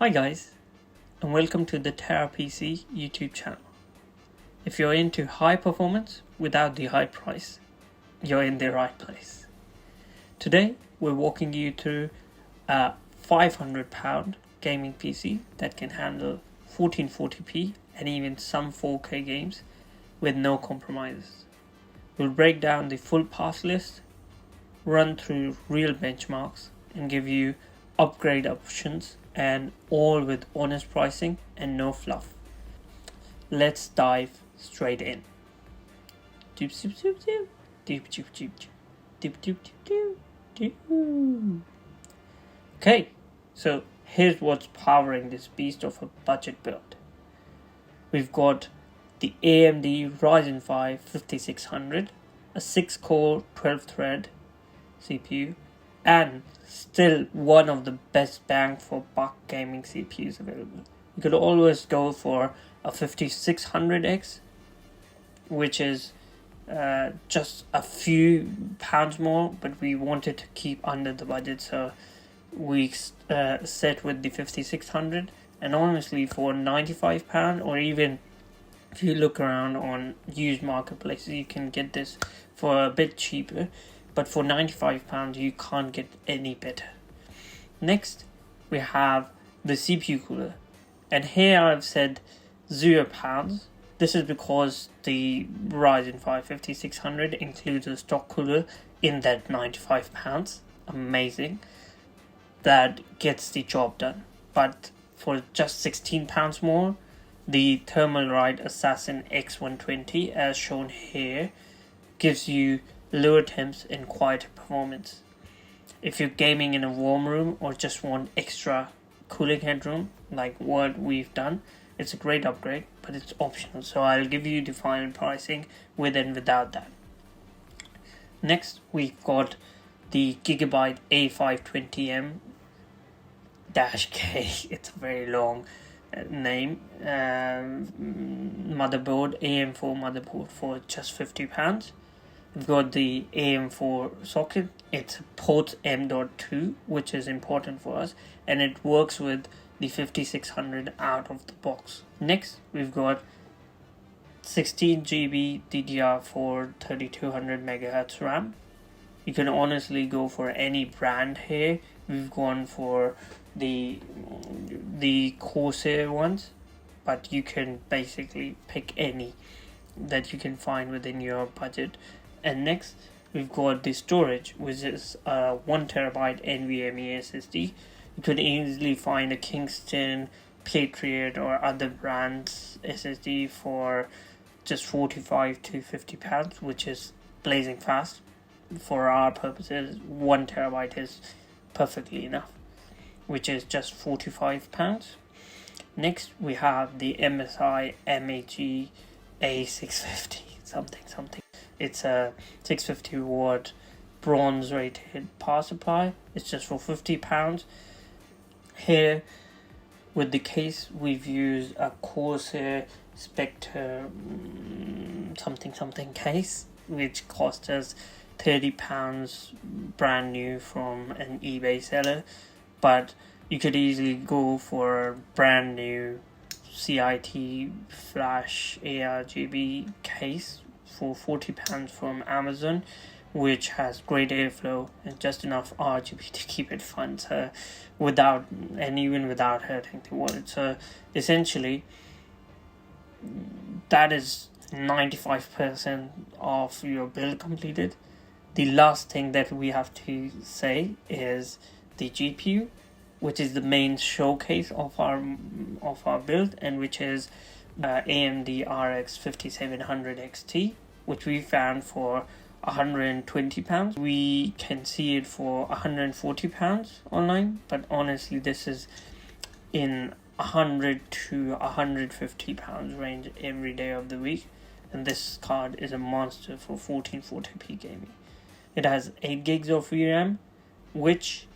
Hi guys, and welcome to the Terra PC YouTube channel. If you're into high performance without the high price, you're in the right place. Today we're walking you through a £500 gaming PC that can handle 1440p and even some 4K games with no compromises. We'll break down the full parts list, run through real benchmarks, and give you upgrade options, and all with honest pricing and no fluff. Let's dive straight in. Okay, so here's what's powering this beast of a budget build. We've got the AMD Ryzen 5 5600, a 6-core 12-thread CPU, and still one of the best bang for buck gaming CPUs available. You could always go for a 5600X, which is just a few pounds more, but we wanted to keep under the budget, so we set with the 5600. And honestly, for £95, or even if you look around on used marketplaces, you can get this for a bit cheaper. But for £95, you can't get any better. Next, we have the CPU cooler. And here I've said £0. This is because the Ryzen 5 5600 includes a stock cooler in that £95. Amazing. That gets the job done. But for just £16 more, the Thermalright Assassin X120, as shown here, gives you lower temps and quieter performance. If you're gaming in a warm room or just want extra cooling headroom, like what we've done, it's a great upgrade, but it's optional. So I'll give you the final pricing with and without that. Next, we've got the Gigabyte A520M-K. It's a very long name. Motherboard, AM4 motherboard for just £50. We've got the AM4 socket. It's port M.2, which is important for us, and it works with the 5600 out of the box. Next, we've got 16GB DDR4 3200 MHz RAM. You can honestly go for any brand here. We've gone for the Corsair ones, but you can basically pick any that you can find within your budget. And next, we've got the storage, which is a 1TB NVMe SSD. You could easily find a Kingston, Patriot, or other brands SSD for just £45 to £50, which is blazing fast. For our purposes, 1TB is perfectly enough, which is just £45. Next, we have the MSI MAG A650 something. It's a 650 watt bronze rated power supply. It's just for £50. Here with the case, we've used a Corsair Spectre something case, which cost us £30 brand new from an eBay seller. But you could easily go for a brand new CIT flash ARGB case for £40 from Amazon, which has great airflow and just enough RGB to keep it fun, so even without hurting the wallet. So essentially, that is 95% of your build completed. The last thing that we have to say is the GPU, which is the main showcase of our build, and which is AMD RX 5700 XT, which we found for £120. We can see it for £140 online, but honestly, this is in £100 to £150 range every day of the week, and this card is a monster for 1440p gaming. It has 8 gigs of VRAM, which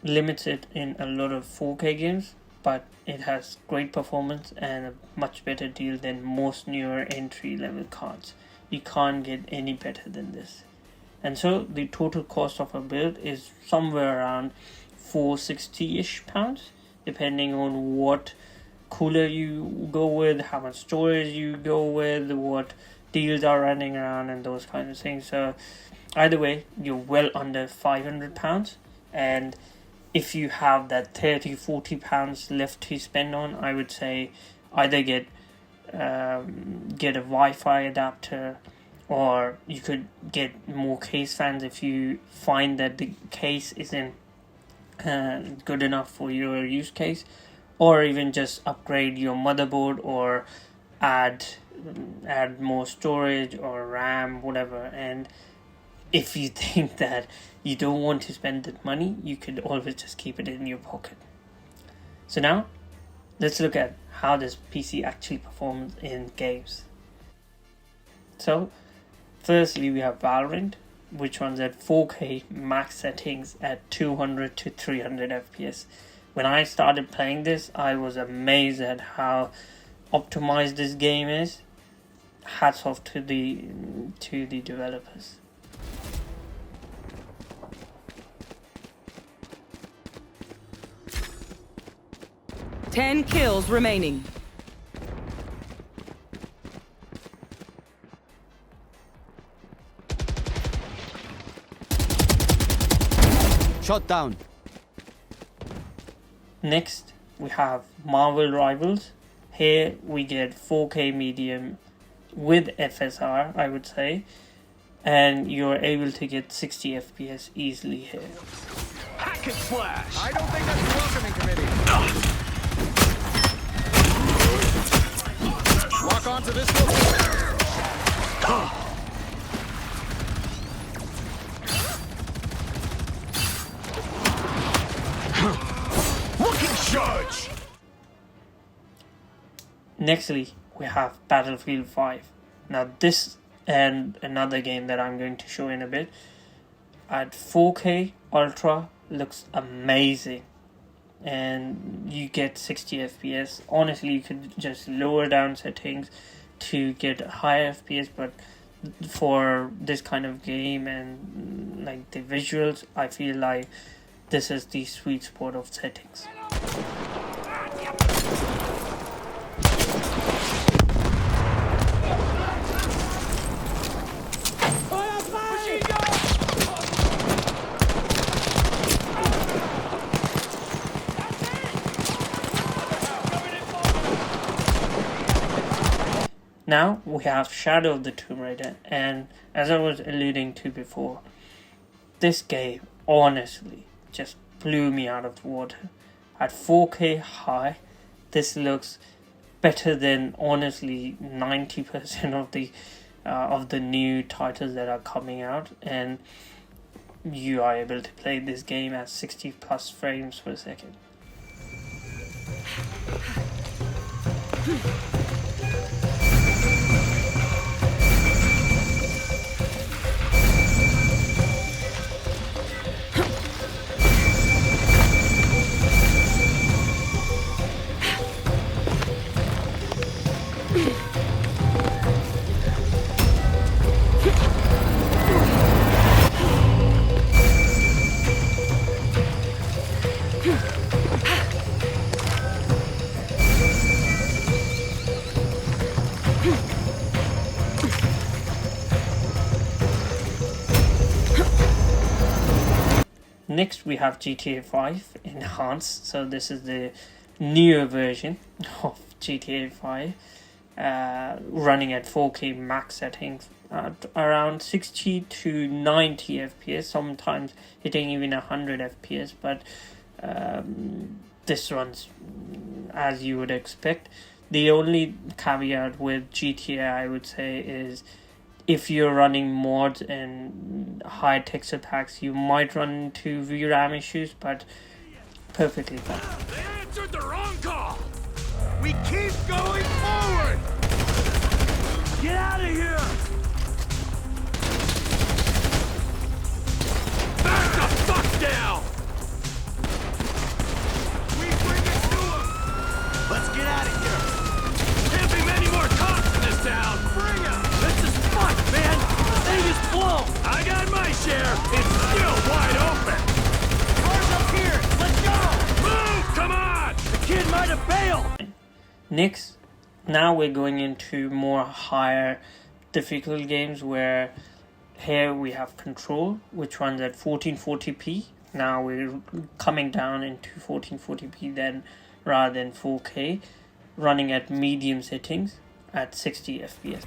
limits it in a lot of 4K games, but it has great performance and a much better deal than most newer entry-level cards. You can't get any better than this. And so the total cost of a build is somewhere around £460-ish, depending on what cooler you go with, how much storage you go with, what deals are running around, and those kind of things. So either way, you're well under £500, and if you have that £30-40 left to spend on, I would say either get a Wi-Fi adapter, or you could get more case fans if you find that the case isn't good enough for your use case, or even just upgrade your motherboard or add more storage or RAM, whatever. And if you think that you don't want to spend that money, you could always just keep it in your pocket. So now let's look at how this PC actually performs in games. So firstly, we have Valorant, which runs at 4K max settings at 200 to 300 FPS. When I started playing this, I was amazed at how optimized this game is. Hats off to the developers. Ten kills remaining. Shot down. Next, we have Marvel Rivals. Here we get 4K medium with FSR, I would say, and you're able to get 60 FPS easily here. Hack and slash! I don't think that's a welcoming committee. Lock onto this one. Judge. Nextly, we have Battlefield 5. Now this and another game that I'm going to show in a bit at 4K Ultra looks amazing, and you get 60 FPS. Honestly, you could just lower down settings to get higher FPS, but for this kind of game and like the visuals, I feel like this is the sweet spot of settings. Now we have Shadow of the Tomb Raider, and as I was alluding to before, this game honestly just blew me out of the water. At 4K high, this looks better than honestly 90% of the new titles that are coming out, and you are able to play this game at 60 plus frames per second. Next we have GTA 5 Enhanced. So this is the newer version of GTA 5, running at 4K max settings at around 60 to 90 FPS, sometimes hitting even 100 FPS, but this runs as you would expect. The only caveat with GTA, I would say, is if you're running mods and high texture packs, you might run into VRAM issues, but perfectly fine. They answered the wrong call! We keep going forward! Get out of here! Back the fuck down! We bring it to them! Let's get out of here! Can't be many more cops in this town! Bring 'em! This is fuck, man! The thing is blown! I got my share! It's still wide open! Cars up here! Let's go! Move! Come on! to bail! Next, now we're going into more higher difficult games where here we have Control, which runs at 1440p. Now we're coming down into 1440p then rather than 4K, running at medium settings at 60 FPS.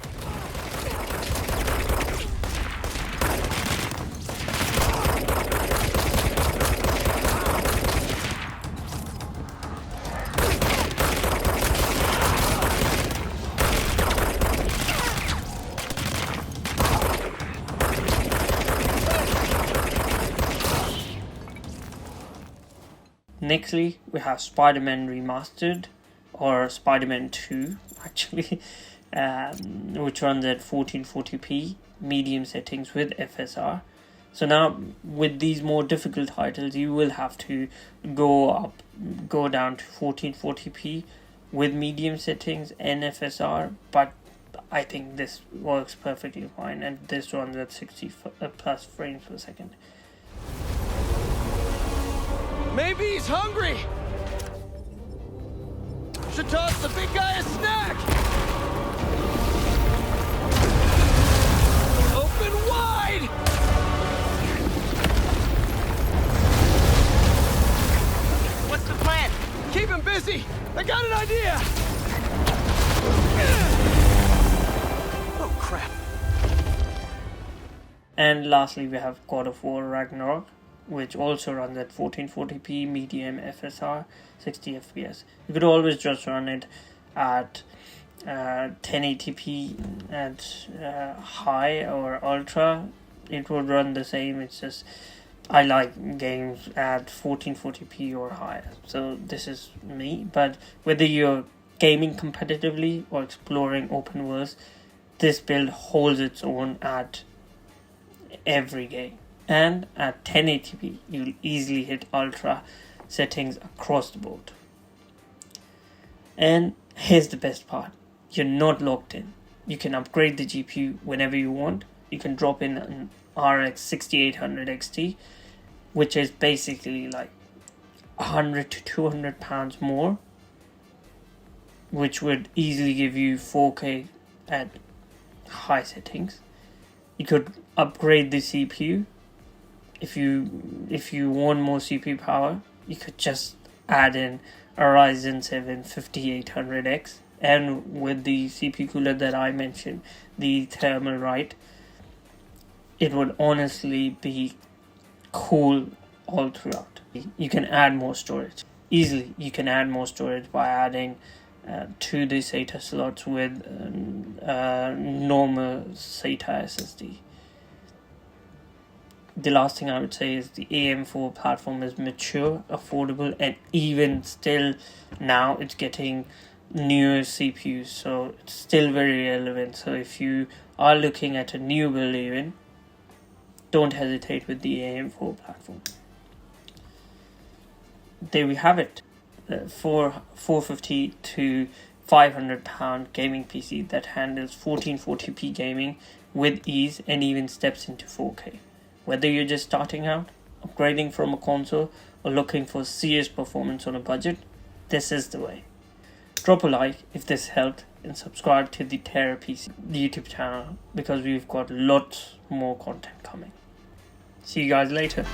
Nextly, we have Spider-Man Remastered, or Spider-Man 2 actually, which runs at 1440p, medium settings with FSR. So now with these more difficult titles, you will have to go down to 1440p with medium settings and FSR, but I think this works perfectly fine, and this runs at 60 plus frames per second. Maybe he's hungry! Should toss the big guy a snack! Open wide! What's the plan? Keep him busy! I got an idea! Oh crap. And lastly, we have God of War Ragnarok, which also runs at 1440p, medium FSR, 60 FPS. You could always just run it at 1080p at high or ultra. It would run the same. It's just I like games at 1440p or higher, so this is me. But whether you're gaming competitively or exploring open worlds, this build holds its own at every game. And at 1080p, you'll easily hit ultra settings across the board. And here's the best part. You're not locked in. You can upgrade the GPU whenever you want. You can drop in an RX 6800 XT, which is basically like 100 to 200 pounds more, which would easily give you 4K at high settings. You could upgrade the CPU. If you want more CPU power, you could just add in a Ryzen 7 5800X, and with the CPU cooler that I mentioned, the Thermalright, it would honestly be cool all throughout. You can add more storage. Easily, you can add more storage by adding two the SATA slots with normal SATA SSD. The last thing I would say is the AM4 platform is mature, affordable, and even still now it's getting newer CPUs, so it's still very relevant. So if you are looking at a new build even, don't hesitate with the AM4 platform. There we have it. For 450 to 500 pound gaming PC that handles 1440p gaming with ease and even steps into 4K. Whether you're just starting out, upgrading from a console, or looking for serious performance on a budget, this is the way. Drop a like if this helped, and subscribe to the Terra PC YouTube channel because we've got lots more content coming. See you guys later.